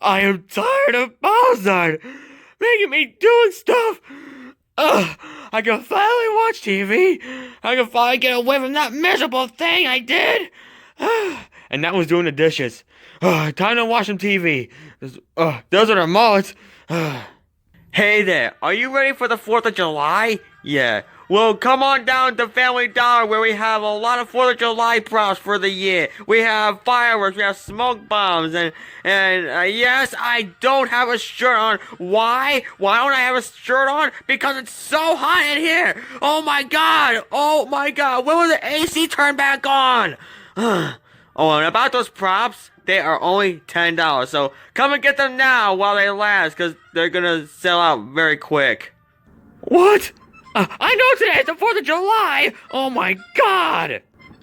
I am tired of Bowser making me doing stuff. I can finally watch TV. I can finally get away from that miserable thing I did. And that was doing the dishes. Time to watch some TV. Those are the mullets. Hey there, are you ready for the 4th of July? Yeah. Well, come on down to Family Dollar where we have a lot of 4th of July props for the year. We have fireworks, we have smoke bombs, and yes, I don't have a shirt on. Why? Why don't I have a shirt on? Because it's so hot in here. Oh my god. When will the AC turn back on? Oh, and about those props, they are only $10. So come and get them now while they last, because they're gonna sell out very quick. What? I know today's the 4th of July! Oh my god!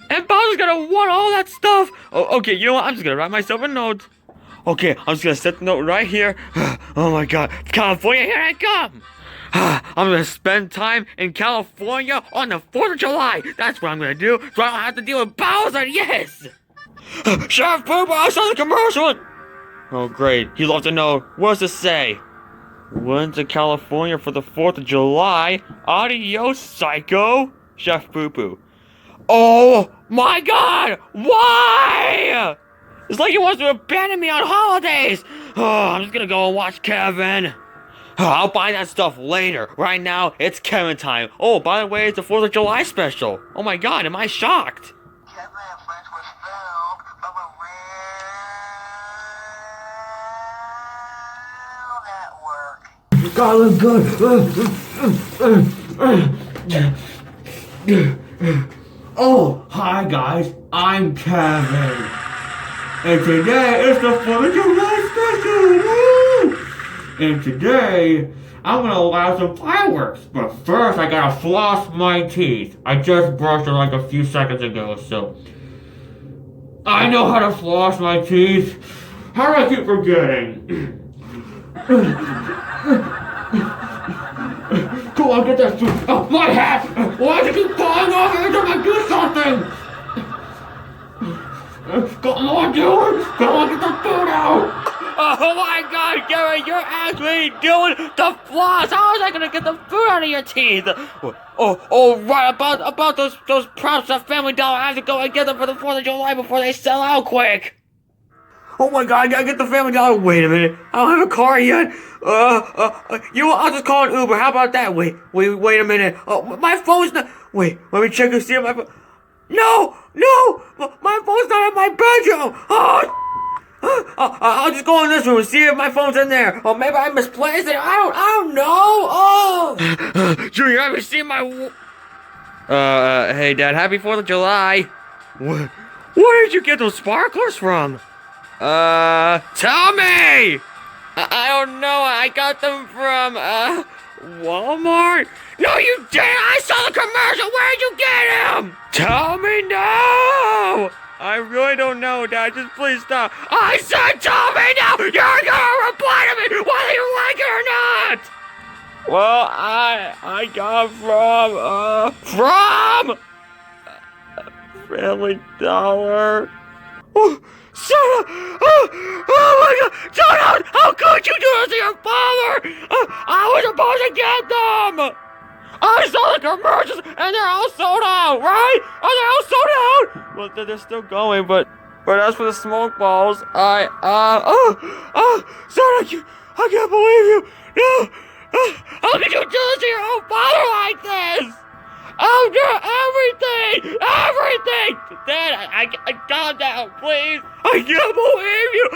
And Bowser's gonna want all that stuff! Oh, okay, you know what? I'm just gonna write myself a note. Okay, I'm just gonna set the note right here. Oh my god, California, here I come! I'm gonna spend time in California on the 4th of July! That's what I'm gonna do, so I don't have to deal with Bowser, yes! Chef Pooper, I saw the commercial! Oh great, he'd love to know. What does it say? Went to California for the 4th of July. Adios, psycho. Chef Poo Poo. Oh my god! Why? It's like he wants to abandon me on holidays. I'm just gonna go and watch Kevin. I'll buy that stuff later. Right now, it's Kevin time. Oh, by the way, it's the 4th of July special. Oh my god, am I shocked? God, look good. Oh, hi guys, I'm Kevin. And today is the 4th of July special. And today, I'm gonna allow some fireworks. But first, I gotta floss my teeth. I just brushed them like a few seconds ago, so I know how to floss my teeth. How do I keep forgetting? Come on, get that food. Oh, my hat! Why does it keep falling off every time I do something? Come on, dude! Come on, get the food out! Oh my god, Gary, you're actually doing the floss! How is I gonna get the food out of your teeth? Oh, right, about those props at Family Dollar. I have to go and get them for the 4th of July before they sell out quick! Oh my god, I gotta get the Family Dollar. Wait a minute. I don't have a car yet. You know what? I'll just call an Uber. How about that? Wait a minute. Oh, my phone's not. Wait, let me check and see if my phone. No! My phone's not in my bedroom! I'll just go in this room and see if my phone's in there. Oh, maybe I misplaced it. I don't know. Oh! Junior, have you seen my. Hey, Dad, happy 4th of July. Where did you get those sparklers from? Tell me! I don't know, I got them from, Walmart? No, you didn't! I saw the commercial! Where'd you get them? Tell me now! I really don't know, Dad, just please stop. I said tell me now! You're gonna reply to me whether you like it or not! Well, I got from Family Dollar. Oh, shut up! Oh my god! Shut up! How could you do this to your father? I was supposed to get them! I saw the commercials and they're all sold out, right? Are they all sold out? Well, they're still going, but as for the smoke balls, Son, I can't believe you! No! How could you do this to your own father like this? After everything! Dad, I calm down, please! I can't believe you!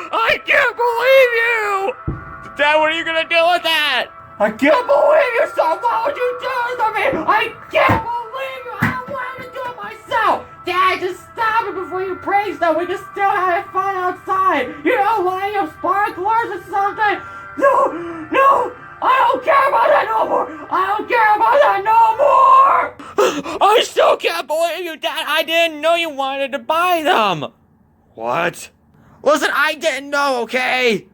Dad, what are you gonna do with that? I can't believe you, son! Why would you do this to me? I can't believe you! I wanted to do it myself! Dad, just stop it before you break stuff! We can still have fun outside! You know, lighting up sparklers or something! No! I don't care about that no more! I still can't believe you, Dad! I didn't know you wanted to buy them! What? Listen, I didn't know, okay?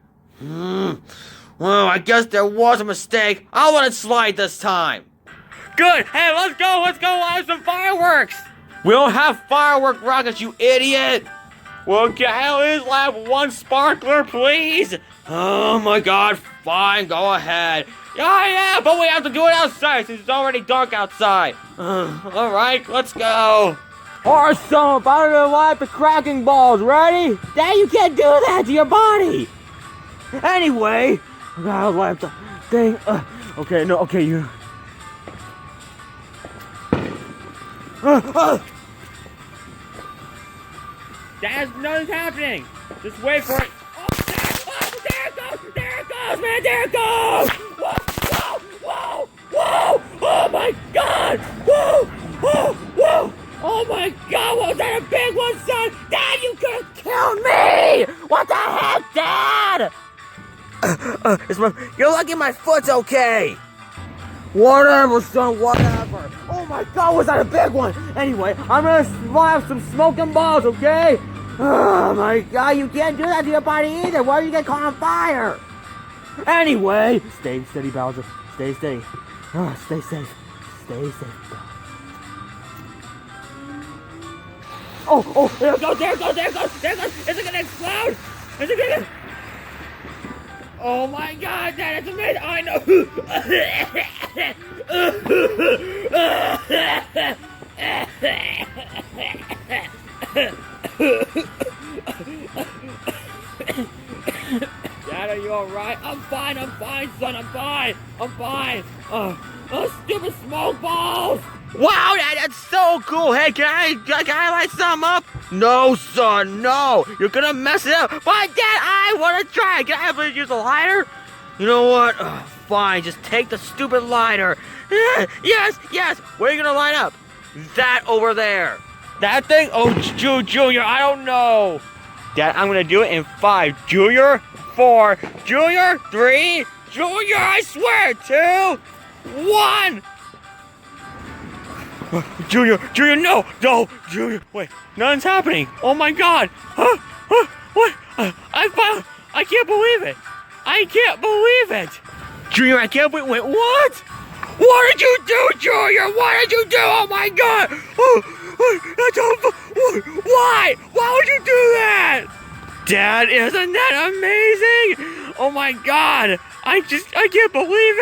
Well, I guess there was a mistake. I'll let it slide this time. Good! Hey, let's go light some fireworks! We don't have firework rockets, you idiot! Well, can I at least have one sparkler, please? Oh my god, fine, go ahead. Yeah, but we have to do it outside since it's already dark outside. Alright, let's go. Alright, son, I'm gonna light the cracking balls. Ready? Dad, you can't do that to your body. Anyway, I gotta light the thing. Okay, no, okay, you. Dad, nothing's happening. Just wait for it. Oh, there it goes! There it goes, man! There it goes! Whoa! Whoa! Whoa! Whoa! Oh my God! Whoa! Whoa! Whoa! Oh my God! Was that a big one, son? Dad, you could have killed me! What the heck, Dad? You're lucky my foot's okay. Whatever, son, whatever. Oh my God, was that a big one? Anyway, I'm gonna have some smoking balls, okay? Oh my God, you can't do that to your body either. Why do you get caught on fire? Anyway, stay steady, Bowser. Stay steady. Stay safe. Stay safe. Oh, there it goes, there it goes, there it goes, there it goes. Is it gonna explode? Is it gonna... Oh my God, that is amazing! I know. Dad, are you alright? I'm fine, son, I'm fine. Oh, stupid smoke balls! Wow, Dad, that's so cool. Hey, can I light some up? No, son, no. You're gonna mess it up. But Dad, I wanna try. Can I have to use a lighter? You know what? Fine, just take the stupid lighter. Yes. Where are you gonna light up? That over there. That thing? Oh, Junior, I don't know. Dad, I'm gonna do it in 5. Junior, 4. Junior, 3. Junior, I swear, 2, 1. Junior, no, Junior, wait, nothing's happening. Oh my God, what? I can't believe it. Junior, I can't believe, wait, what? What did you do, Junior? What did you do? Oh my God, why would you do that? Dad, isn't that amazing? Oh my God, I can't believe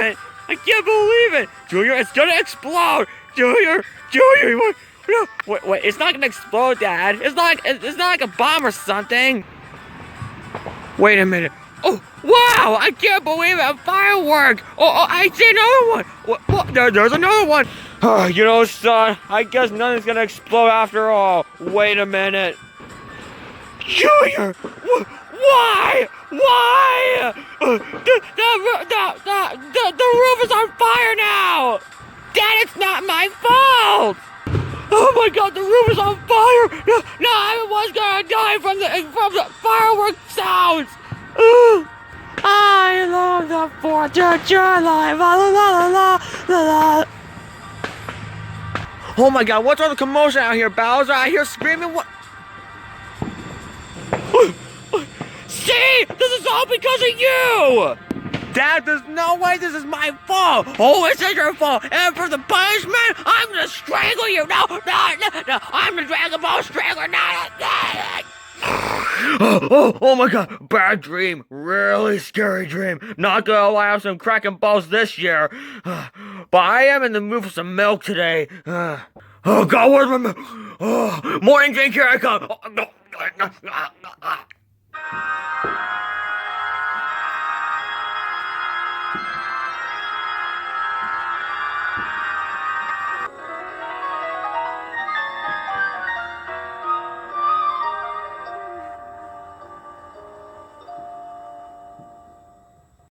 it. Junior, it's gonna explode. Junior, no, wait, it's not gonna explode, Dad. It's not like a bomb or something. Wait a minute. Oh, wow, I can't believe it, a firework. Oh, I see another one. What? There's another one. You know, son, I guess nothing's gonna explode after all. Wait a minute. Junior, why? The roof is on fire now. Dad, it's not my fault! Oh my God, the roof is on fire! No, I was gonna die from the firework sounds! I love the 4th of July, la la la la la la. Oh my God, what's all the commotion out here, Bowser? I hear screaming, what? See? This is all because of you! Dad, there's no way this is my fault! Oh, it's your fault! And for the punishment, I'm gonna strangle you! No! I'm the Dragon Ball Strangler! Oh my God! Bad dream! Really scary dream! Not gonna lie, I have some cracking balls this year! But I am in the mood for some milk today! Oh God, where's my milk? Oh, morning drink, here I come!